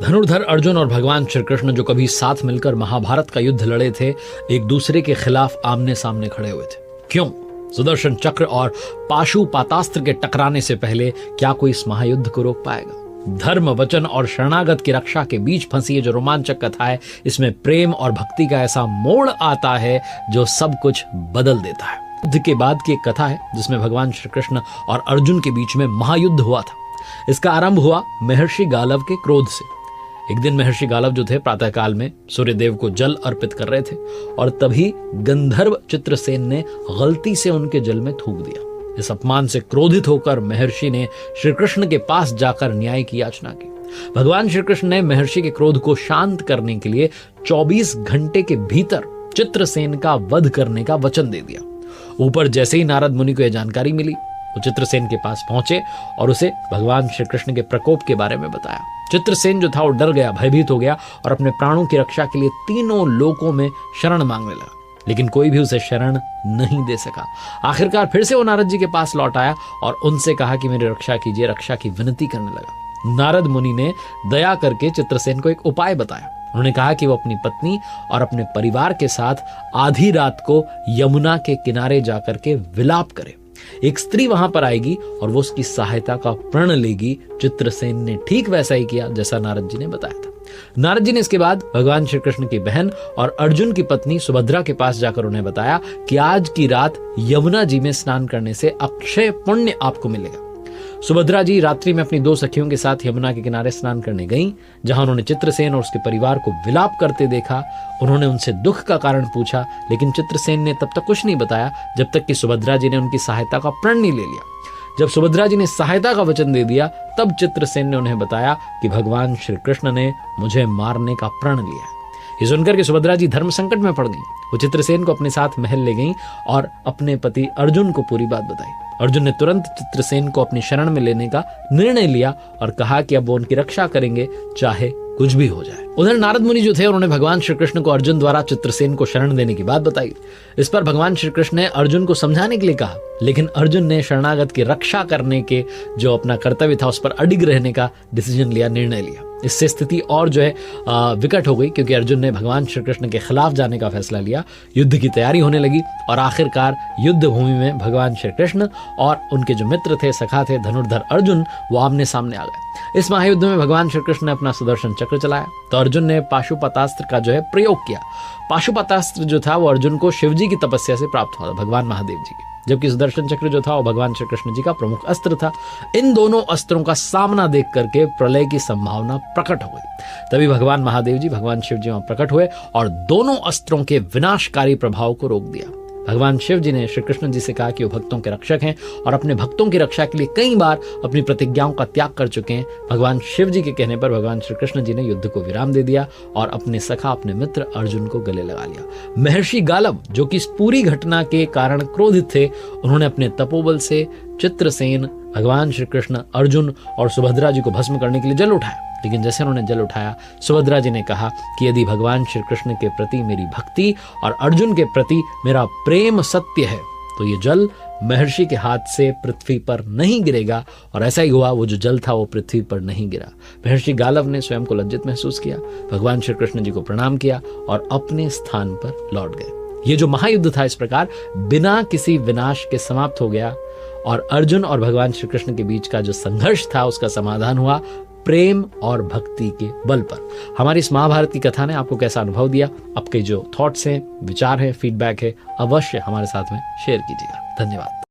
धनुर्धर अर्जुन और भगवान श्री कृष्ण जो कभी साथ मिलकर महाभारत का युद्ध लड़े थे, एक दूसरे के खिलाफ आमने सामने खड़े हुए थे। क्यों? सुदर्शन चक्र और पाशुपातास्त्र के टकराने से पहले क्या कोई इस महायुद्ध को रोक पाएगा? धर्म, वचन और शरणागत की रक्षा के बीच फंसी ये जो रोमांचक कथा है, इसमें प्रेम और भक्ति का ऐसा मोड़ आता है जो सब कुछ बदल देता है। युद्ध के बाद की एक कथा है जिसमें भगवान श्री कृष्ण और अर्जुन के बीच में महायुद्ध हुआ था। इसका आरंभ हुआ महर्षि गालव के क्रोध से। एक दिन महर्षि गालव जो थे प्रातःकाल में सूर्यदेव को जल अर्पित कर रहे थे और तभी गंधर्व चित्रसेन ने गलती से उनके जल में थूक दिया। इस अपमान से क्रोधित होकर महर्षि ने श्री कृष्ण के पास जाकर न्याय की याचना की। भगवान श्री कृष्ण ने महर्षि के क्रोध को शांत करने के लिए 24 घंटे के भीतर चित्रसेन का वध करने का वचन दे दिया। ऊपर जैसे ही नारद मुनि को यह जानकारी मिली, वो चित्रसेन के पास पहुंचे और उसे भगवान श्री कृष्ण के प्रकोप के बारे में बताया। चित्रसेन जो था वो डर गया, भयभीत हो गया और अपने प्राणों की रक्षा के लिए तीनों लोकों में शरण मांगने लगा, लेकिन कोई भी उसे शरण नहीं दे सका। आखिरकार फिर से वो नारद जी के पास लौट आया और उनसे कहा कि मेरी रक्षा कीजिए, रक्षा की विनती करने लगा। नारद मुनि ने दया करके चित्रसेन को एक उपाय बताया। उन्होंने कहा कि वो अपनी पत्नी और अपने परिवार के साथ आधी रात को यमुना के किनारे जाकर के विलाप करे। एक स्त्री वहां पर आएगी और वो उसकी सहायता का प्रण लेगी। चित्रसेन ने ठीक वैसा ही किया जैसा नारद जी ने बताया था। नारद जी ने इसके बाद भगवान श्री कृष्ण की बहन और अर्जुन की पत्नी सुभद्रा के पास जाकर उन्हें बताया कि आज की रात यमुना जी में स्नान करने से अक्षय पुण्य आपको मिलेगा। सुभद्रा जी रात्रि में अपनी 2 सखियों के साथ यमुना के किनारे स्नान करने गईं, जहां उन्होंने चित्रसेन और उसके परिवार को विलाप करते देखा। उन्होंने उनसे दुख का कारण पूछा, लेकिन चित्रसेन ने तब तक कुछ नहीं बताया जब तक कि सुभद्रा जी ने उनकी सहायता का प्रण नहीं ले लिया। जब सुभद्रा जी ने सहायता का वचन दे दिया, तब चित्रसेन ने उन्हें बताया कि भगवान श्री कृष्ण ने मुझे मारने का प्रण लिया है। ये सुनकर के सुभद्रा जी धर्म संकट में पड़ गईं। वो चित्रसेन को अपने साथ महल ले गईं और अपने पति अर्जुन को पूरी बात बताई। अर्जुन ने तुरंत चित्रसेन को अपनी शरण में लेने का निर्णय लिया और कहा कि अब वो उनकी रक्षा करेंगे, चाहे कुछ भी हो जाए। उधर नारद मुनि जो थे, उन्होंने भगवान श्री कृष्ण को अर्जुन द्वारा चित्रसेन को शरण देने की बात बताई। इस पर भगवान श्री कृष्ण ने अर्जुन को समझाने के लिए कहा, लेकिन अर्जुन ने शरणागत की रक्षा करने के जो अपना कर्तव्य था उस पर अडिग रहने का डिसीजन लिया, निर्णय लिया। इससे स्थिति और जो है विकट हो गई, क्योंकि अर्जुन ने भगवान श्री कृष्ण के खिलाफ जाने का फैसला लिया। युद्ध की तैयारी होने लगी और आखिरकार युद्ध भूमि में भगवान श्री कृष्ण और उनके जो मित्र थे, सखा थे, धनुर्धर अर्जुन, वो आमने सामने आ गए। इस महायुद्ध में भगवान श्री कृष्ण ने अपना सुदर्शन चक्र चलाया तो अर्जुन ने पाशुपतास्त्र का जो है प्रयोग किया। पाशुपतास्त्र जो था वो अर्जुन को शिवजी की तपस्या से प्राप्त हुआ था, भगवान महादेव जी की, जबकि सुदर्शन चक्र जो था वो भगवान श्री कृष्ण जी का प्रमुख अस्त्र था। इन दोनों अस्त्रों का सामना देख करके प्रलय की संभावना प्रकट हो गई। तभी भगवान महादेव जी, भगवान शिव जी वहां प्रकट हुए और दोनों अस्त्रों के विनाशकारी प्रभाव को रोक दिया। भगवान शिव जी ने श्री कृष्ण जी से कहा कि वो भक्तों के रक्षक हैं और अपने भक्तों की रक्षा के लिए कई बार अपनी प्रतिज्ञाओं का त्याग कर चुके हैं। भगवान शिव जी के कहने पर भगवान श्री कृष्ण जी ने युद्ध को विराम दे दिया और अपने सखा, अपने मित्र अर्जुन को गले लगा लिया। महर्षि गालव, जो कि इस पूरी घटना के कारण क्रोधित थे, उन्होंने अपने तपोबल से चित्रसेन, भगवान श्री कृष्ण, अर्जुन और सुभद्रा जी को भस्म करने के लिए जल उठाया। लेकिन जैसे उन्होंने जल उठाया, सुभद्रा जी ने कहा कि यदि भगवान श्री कृष्ण के प्रति मेरी भक्ति और अर्जुन के प्रति मेरा प्रेम सत्य है तो ये जल महर्षि के हाथ से पृथ्वी पर नहीं गिरेगा। और ऐसा ही हुआ, वो जो जल था वो पृथ्वी पर नहीं गिरा। महर्षि गालव ने स्वयं को लज्जित महसूस किया, भगवान श्री कृष्ण जी को प्रणाम किया और अपने स्थान पर लौट गए। ये जो महायुद्ध था इस प्रकार बिना किसी विनाश के समाप्त हो गया और अर्जुन और भगवान श्री कृष्ण के बीच का जो संघर्ष था उसका समाधान हुआ प्रेम और भक्ति के बल पर। हमारी इस महाभारत की कथा ने आपको कैसा अनुभव दिया? आपके जो थॉट्स हैं, विचार हैं, फीडबैक है, अवश्य हमारे साथ में शेयर कीजिएगा। धन्यवाद।